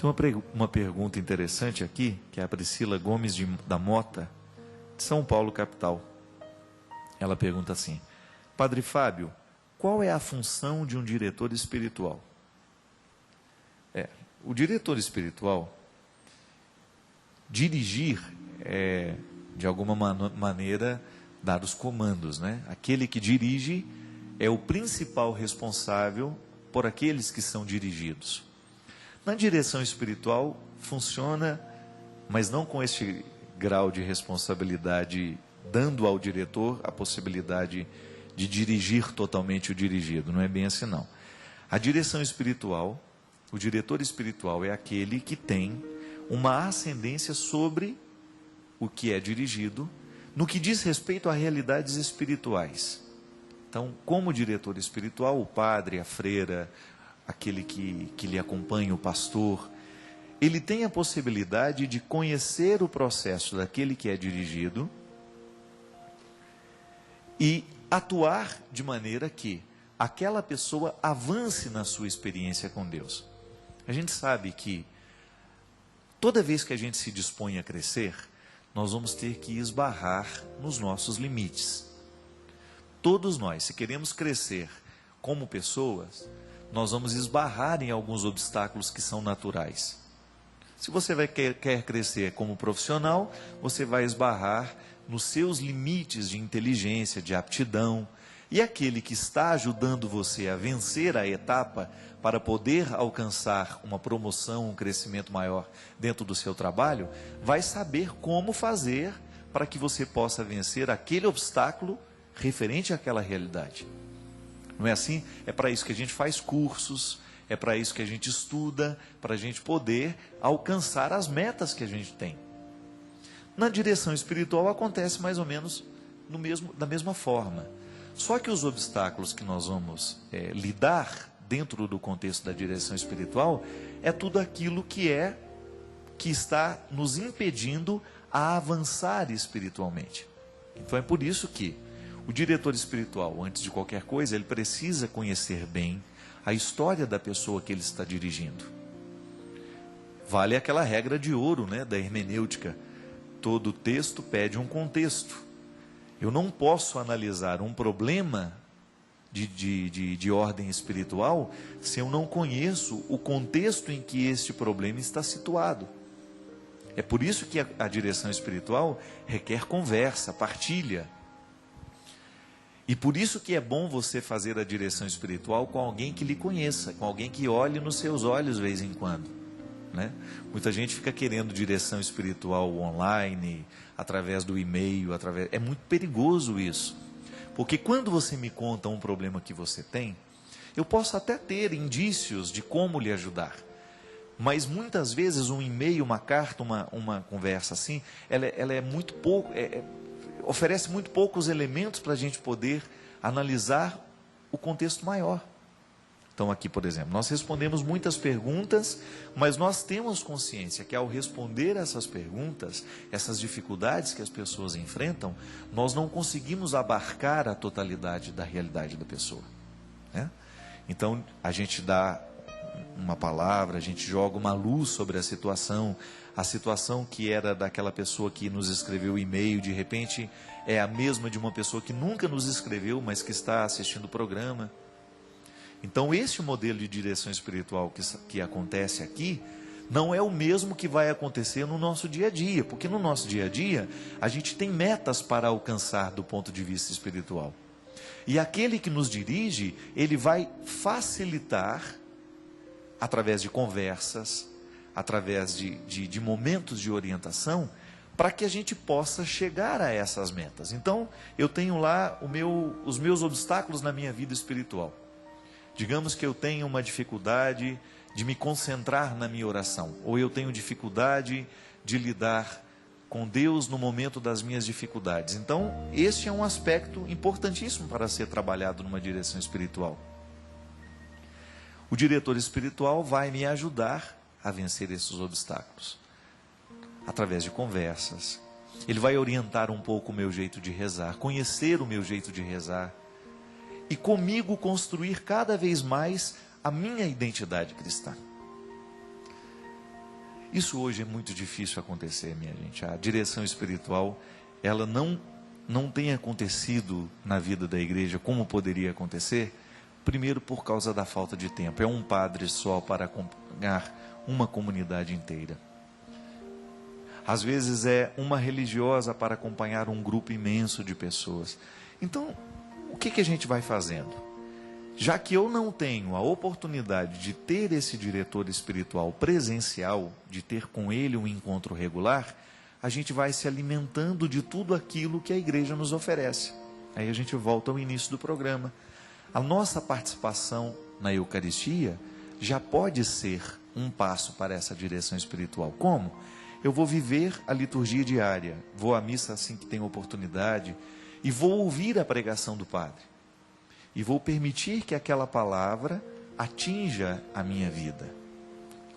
Tem uma pergunta interessante aqui, que é a Priscila Gomes da Mota, de São Paulo, capital. Ela pergunta assim: Padre Fábio, qual é a função de um diretor espiritual? O diretor espiritual, dirigir é, de alguma maneira, dar os comandos, né? Aquele que dirige é o principal responsável por aqueles que são dirigidos. Na direção espiritual funciona, mas não com este grau de responsabilidade, dando ao diretor a possibilidade de dirigir totalmente o dirigido. Não é bem assim, não. A direção espiritual, o diretor espiritual é aquele que tem uma ascendência sobre o que é dirigido, no que diz respeito a realidades espirituais. Então, como diretor espiritual, o padre, a freira, aquele que lhe acompanha, o pastor, ele tem a possibilidade de conhecer o processo daquele que é dirigido e atuar de maneira que aquela pessoa avance na sua experiência com Deus. A gente sabe que toda vez que a gente se dispõe a crescer, nós vamos ter que esbarrar nos nossos limites. Todos nós, se queremos crescer como pessoas, nós vamos esbarrar em alguns obstáculos que são naturais. Se você quer crescer como profissional, você vai esbarrar nos seus limites de inteligência, de aptidão. E aquele que está ajudando você a vencer a etapa para poder alcançar uma promoção, um crescimento maior dentro do seu trabalho, vai saber como fazer para que você possa vencer aquele obstáculo referente àquela realidade. Não é assim? É para isso que a gente faz cursos, é para isso que a gente estuda, para a gente poder alcançar as metas que a gente tem. Na direção espiritual acontece mais ou menos da mesma forma. Só que os obstáculos que nós vamos lidar dentro do contexto da direção espiritual é tudo aquilo que está nos impedindo a avançar espiritualmente. Então é por isso que o diretor espiritual, antes de qualquer coisa, ele precisa conhecer bem a história da pessoa que ele está dirigindo. Vale aquela regra de ouro, né, da hermenêutica. Todo texto pede um contexto. Eu não posso analisar um problema de ordem espiritual se eu não conheço o contexto em que este problema está situado. É por isso que a direção espiritual requer conversa, partilha. E por isso que é bom você fazer a direção espiritual com alguém que lhe conheça, com alguém que olhe nos seus olhos de vez em quando, né? Muita gente fica querendo direção espiritual online, através do e-mail, é muito perigoso isso. Porque quando você me conta um problema que você tem, eu posso até ter indícios de como lhe ajudar. Mas muitas vezes um e-mail, uma carta, uma conversa assim, ela é muito pouco... oferece muito poucos elementos para a gente poder analisar o contexto maior. Então aqui, por exemplo, nós respondemos muitas perguntas, mas nós temos consciência que ao responder essas perguntas, essas dificuldades que as pessoas enfrentam, nós não conseguimos abarcar a totalidade da realidade da pessoa, né? Então a gente dá uma palavra, a gente joga uma luz sobre a situação que era daquela pessoa que nos escreveu o e-mail, de repente é a mesma de uma pessoa que nunca nos escreveu, mas que está assistindo o programa. Então esse modelo de direção espiritual que acontece aqui, não é o mesmo que vai acontecer no nosso dia a dia, porque no nosso dia a dia, a gente tem metas para alcançar do ponto de vista espiritual. E aquele que nos dirige, ele vai facilitar, através de conversas, através de momentos de orientação, para que a gente possa chegar a essas metas. Então, eu tenho lá os meus obstáculos na minha vida espiritual. Digamos que eu tenho uma dificuldade de me concentrar na minha oração, ou eu tenho dificuldade de lidar com Deus no momento das minhas dificuldades. Então, este é um aspecto importantíssimo para ser trabalhado numa direção espiritual. O diretor espiritual vai me ajudar a vencer esses obstáculos, através de conversas. Ele vai orientar um pouco o meu jeito de rezar, conhecer o meu jeito de rezar, e comigo construir cada vez mais a minha identidade cristã. Isso hoje é muito difícil acontecer, minha gente. A direção espiritual, ela não tem acontecido na vida da igreja como poderia acontecer, primeiro por causa da falta de tempo. É um padre só para acompanhar uma comunidade inteira. Às vezes é uma religiosa para acompanhar um grupo imenso de pessoas. Então, o que a gente vai fazendo? Já que eu não tenho a oportunidade de ter esse diretor espiritual presencial, de ter com ele um encontro regular, a gente vai se alimentando de tudo aquilo que a igreja nos oferece. Aí a gente volta ao início do programa. A nossa participação na Eucaristia já pode ser um passo para essa direção espiritual. Como? Eu vou viver a liturgia diária, vou à missa assim que tenho oportunidade, e vou ouvir a pregação do Padre. E vou permitir que aquela palavra atinja a minha vida.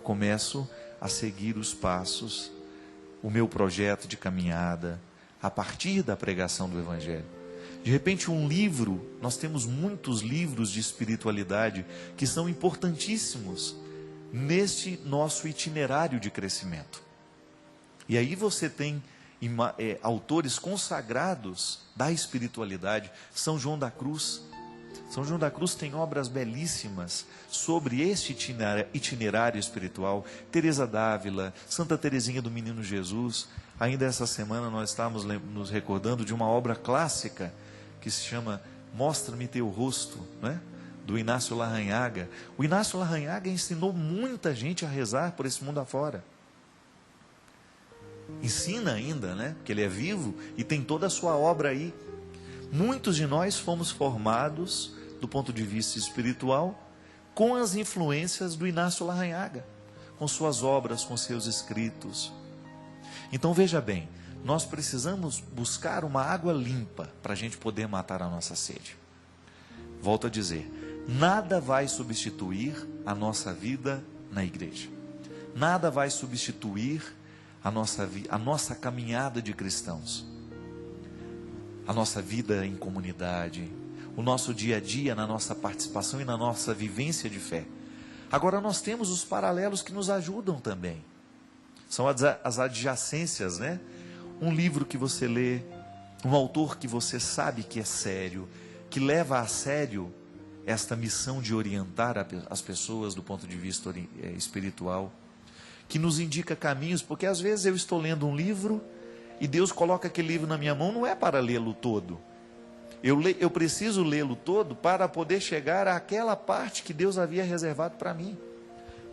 Começo a seguir os passos, o meu projeto de caminhada, a partir da pregação do Evangelho. De repente um livro, nós temos muitos livros de espiritualidade que são importantíssimos neste nosso itinerário de crescimento. E aí você tem autores consagrados da espiritualidade. São João da Cruz. São João da Cruz tem obras belíssimas sobre este itinerário espiritual. Teresa d'Ávila, Santa Teresinha do Menino Jesus. Ainda essa semana nós estávamos nos recordando de uma obra clássica que se chama Mostra-me Teu Rosto, né? Do Inácio Larrañaga. O Inácio Larrañaga ensinou muita gente a rezar por esse mundo afora. Ensina ainda, né? Porque ele é vivo e tem toda a sua obra aí. Muitos de nós fomos formados, do ponto de vista espiritual, com as influências do Inácio Larrañaga, com suas obras, com seus escritos. Então veja bem, nós precisamos buscar uma água limpa para a gente poder matar a nossa sede. Volto a dizer, nada vai substituir a nossa vida na igreja. Nada vai substituir a nossa caminhada de cristãos. A nossa vida em comunidade, o nosso dia a dia na nossa participação e na nossa vivência de fé. Agora nós temos os paralelos que nos ajudam também. São as adjacências, né? Um livro que você lê, um autor que você sabe que é sério, que leva a sério esta missão de orientar as pessoas do ponto de vista espiritual, que nos indica caminhos, porque às vezes eu estou lendo um livro e Deus coloca aquele livro na minha mão, não é para lê-lo todo. Eu preciso lê-lo todo para poder chegar àquela parte que Deus havia reservado para mim.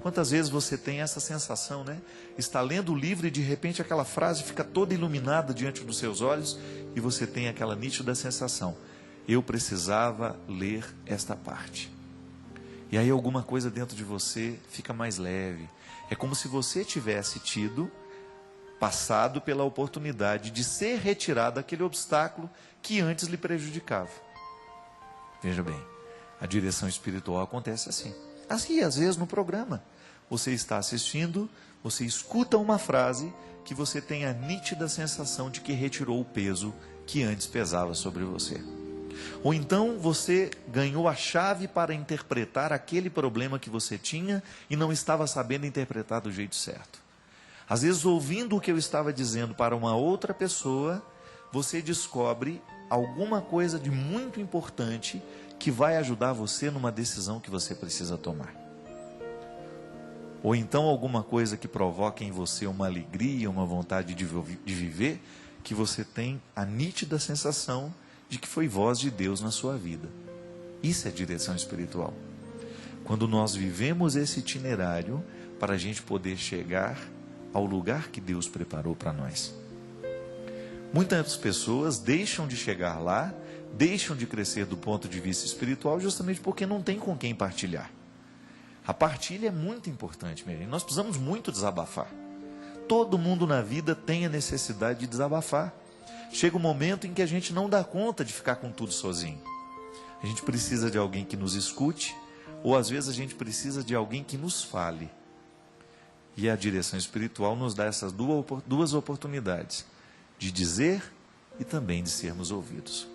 Quantas vezes você tem essa sensação, né? Está lendo o livro e de repente aquela frase fica toda iluminada diante dos seus olhos e você tem aquela nítida sensação: eu precisava ler esta parte. E aí alguma coisa dentro de você fica mais leve. É como se você tivesse passado pela oportunidade de ser retirado daquele obstáculo que antes lhe prejudicava. Veja bem, a direção espiritual acontece assim. Assim, às vezes no programa, você está assistindo, você escuta uma frase que você tem a nítida sensação de que retirou o peso que antes pesava sobre você. Ou então você ganhou a chave para interpretar aquele problema que você tinha e não estava sabendo interpretar do jeito certo. Às vezes, ouvindo o que eu estava dizendo para uma outra pessoa, você descobre alguma coisa de muito importante que vai ajudar você numa decisão que você precisa tomar. Ou então alguma coisa que provoque em você uma alegria, uma vontade de viver, que você tem a nítida sensação de que foi voz de Deus na sua vida. Isso é direção espiritual. Quando nós vivemos esse itinerário para a gente poder chegar ao lugar que Deus preparou para nós. Muitas pessoas deixam de chegar lá, deixam de crescer do ponto de vista espiritual justamente porque não tem com quem partilhar. A partilha é muito importante, mesmo. Nós precisamos muito desabafar. Todo mundo na vida tem a necessidade de desabafar. Chega um momento em que a gente não dá conta de ficar com tudo sozinho. A gente precisa de alguém que nos escute, ou às vezes a gente precisa de alguém que nos fale. E a direção espiritual nos dá essas duas oportunidades, de dizer e também de sermos ouvidos.